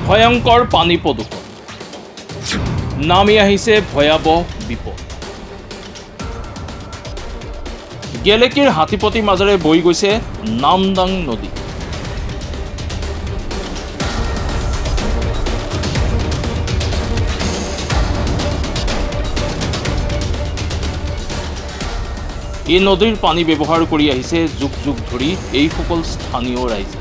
ভয়ংকৰ পানী প্ৰদূষণ নামি আহিছে ভয়াবহ বিপদ। গেলেকীৰ হাতীপতিৰ মাজেৰে বৈ গৈছে নামদাং নদী। এই নদীৰ পানী ব্যৱহাৰ কৰি আহিছে যুগ যুগ ধৰি এইসকল স্থানীয় ৰাইজে।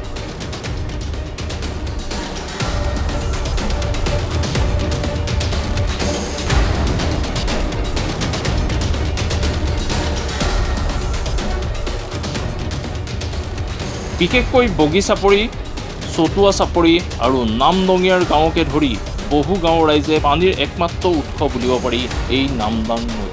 বিশেষকৈ বগী চাপৰি, চটুৱা চাপৰি আৰু নামদঙিয়াৰ গাঁৱকে ধৰি বহু গাঁৱৰ ৰাইজে পানীৰ একমাত্ৰ উৎস বুলিব পাৰি এই নামদাং নদী।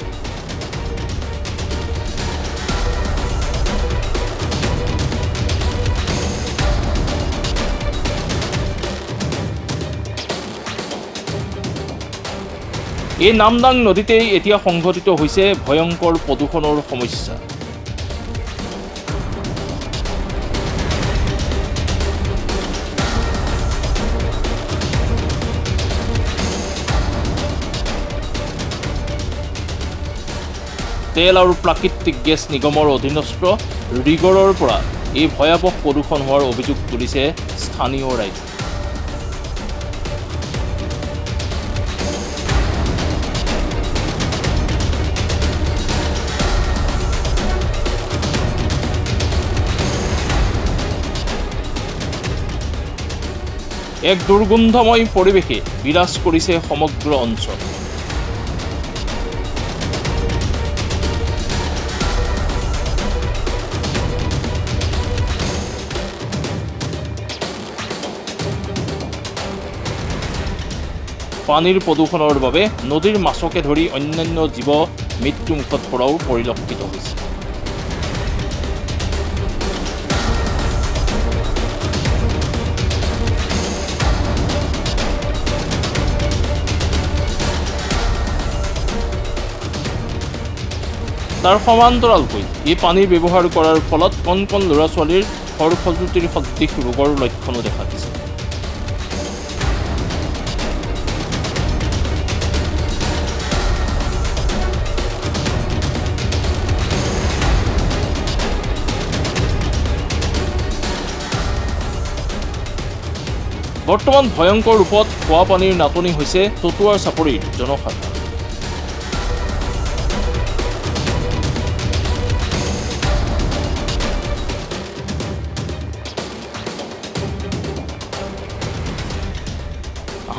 এই নামদাং নদীতেই এতিয়া সংঘটিত হৈছে ভয়ংকৰ প্ৰদূষণৰ সমস্যা। তেল আৰু প্ৰাকৃতিক গেছ নিগমৰ অধীনস্থ ৰিগৰৰ পৰা এই ভয়াবহ প্ৰদূষণ হোৱাৰ অভিযোগ তুলিছে স্থানীয় ৰাইজে। এক দুৰ্গন্ধময় পৰিৱেশে বিৰাজ কৰিছে সমগ্ৰ অঞ্চল। পানীৰ প্ৰদূষণৰ বাবে নদীৰ মাছকে ধৰি অন্যান্য জীৱ মৃত্যুমুখত পৰাও পৰিলক্ষিত হৈছে। তাৰ সমান্তৰালকৈ এই পানী ব্যৱহাৰ কৰাৰ ফলত কণ কণ ল'ৰা ছোৱালীৰ খৰখজুতিৰ সদৃশ ৰোগৰ লক্ষণো দেখা দিছে। বৰ্তমান ভয়ংকৰ ৰূপত খোৱা পানীৰ নাটনি হৈছে চটুৱাৰ চাপৰিৰ জনসাধাৰণ।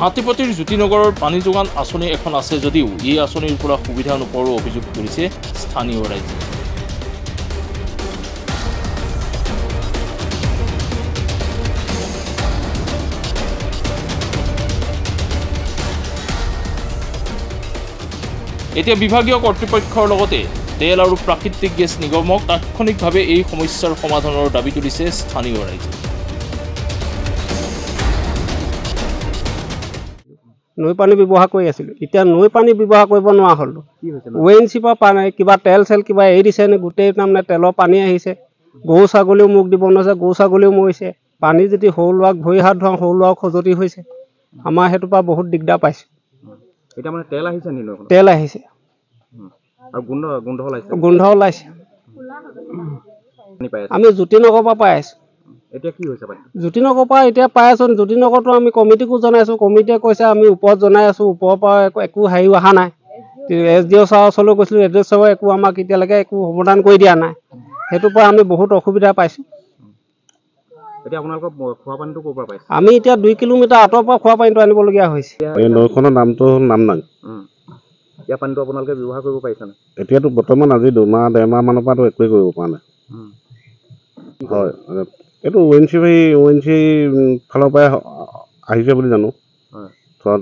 হাতীপতিৰ জ্যোতিনগৰৰ পানী যোগান আঁচনি এখন আছে যদিও এই আঁচনিৰ পৰা সুবিধা নোপোৱাৰো অভিযোগ কৰিছে স্থানীয় ৰাইজে। এতিয়া বিভাগীয় কৰ্তৃপক্ষৰ লগতে তেল আৰু প্ৰাকৃতিক গেছ নিগমক তাৎক্ষণিকভাৱে এই সমস্যাৰ সমাধানৰ দাবী তুলিছে স্থানীয় ৰাইজে। নৈ পানী ব্যৱহাৰ কৰি আছিলোঁ, এতিয়া নৈ পানী ব্যৱহাৰ কৰিব নোৱাৰা হ'লো। ONGC পৰা পানী কিবা তেল চেল কিবা এৰি দিছে নে, গোটেই তাৰমানে তেলৰ পানী আহিছে। গৰু ছাগলীও মুখ দিব নোৱাৰিছে, গৰু ছাগলীও মৰিছে। পানী যদি সৰু ল'ৰাক ভৰি হাত ধোৱা, সৰু ল'ৰাও খজুৱতি হৈছে। আমাৰ সেইটোৰ পৰা বহুত দিগদাৰ পাইছোঁ। এটা মানে তেল আহিছে নি? তেল আহিছে আৰু গোন্ধ ওলাইছে। আমি জ্যোতিনগৰৰ পৰা পাই আছোঁ। এতিয়া কি হৈছে? জ্যোতিনগৰৰ পৰা এতিয়া পাই আছোঁ। জ্যোতিনগৰতো আমি কমিটিকো জনাইছোঁ, কমিটিয়ে কৈছে আমি ওপৰত জনাই আছোঁ, ওপৰৰ পৰা একো হেৰি অহা নাই। SDO ছাৰৰ ওচৰলৈ গৈছিলোঁ, SDO ছাৰে একো আমাক এতিয়ালৈকে একো সমাধান কৰি দিয়া নাই। সেইটোৰ পৰা আমি বহুত অসুবিধা পাইছোঁ। এতিয়া আপোনালোকৰ খোৱা পানীটো ক'ৰ পৰা পাইছে? আমি এতিয়া 2 কিলোমিটাৰ আঁতৰৰ পৰা খোৱা পানীটো আনিবলগীয়া হৈছে। এই নৈখনৰ নামটো হ'ল নামদাং। ইয়াৰ পানীটো আপোনালোকে ব্যৱহাৰ কৰিব পাৰিছেনে? এতিয়াতো বৰ্তমান আজি 2-1.5 মাহৰ পৰাতো একোৱেই কৰিব পৰা নাই। হয়, এইটো ONGC ফালৰ পৰাই আহিছে বুলি জানো।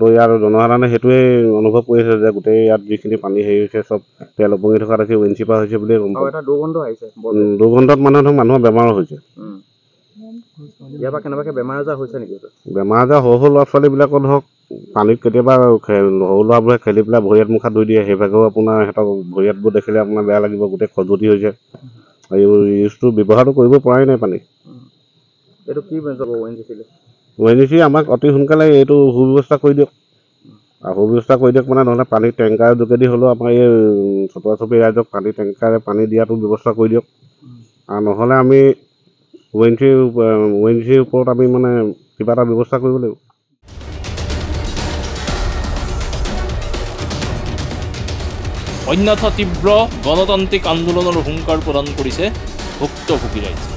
তো ইয়াৰ জনসাধাৰণে সেইটোৱে অনুভৱ কৰিছে যে গোটেই ইয়াত যিখিনি পানী হেৰি হৈছে চব তেল উপঙি থকা দেখি ONGC পৰা হৈছে বুলিয়ে গম পাওঁ। দুৰ্গন্ধত মানুহৰ বেমাৰো হৈছে। ইয়াৰ পৰা কেনেবাকৈ বেমাৰ আজাৰ হৈছে নেকি? বেমাৰ আজাৰ সৰু ল'ৰা ছোৱালীবিলাকৰ ধৰক পানীত কেতিয়াবা সৰু ল'ৰাবোৰে খেলি পেলাই ভৰি হাত মুখ হাত ধুই দিয়ে, সেইভাগেও আপোনাৰ সিহঁতক ভৰি হাতবোৰ দেখিলে আপোনাৰ বেয়া লাগিব, গোটেই খজুৱতি হৈছে। ইউজটো ব্যৱহাৰটো কৰিব পৰাই নাই পানী। এইটো কি ONGC? ONGC আমাক অতি সোনকালে এইটো সুব্যৱস্থা কৰি দিয়ক আৰু সুব্যৱস্থা কৰি দিয়ক মানে নহ'লে পানী টেংকাৰ যোগেদি হ'লেও আমাৰ এই চতুৱা চুবুৰী ৰাইজক পানী টেংকাৰে পানী দিয়াটো ব্যৱস্থা কৰি দিয়ক আৰু নহ'লে আমি ONGCৰ ওপৰত আমি মানে কিবা এটা ব্যৱস্থা কৰিব লাগিব। অন্যথা তীব্ৰ গণতান্ত্ৰিক আন্দোলনৰ হুংকাৰ প্ৰদান কৰিছে ভুক্তভোগী ৰাইজে।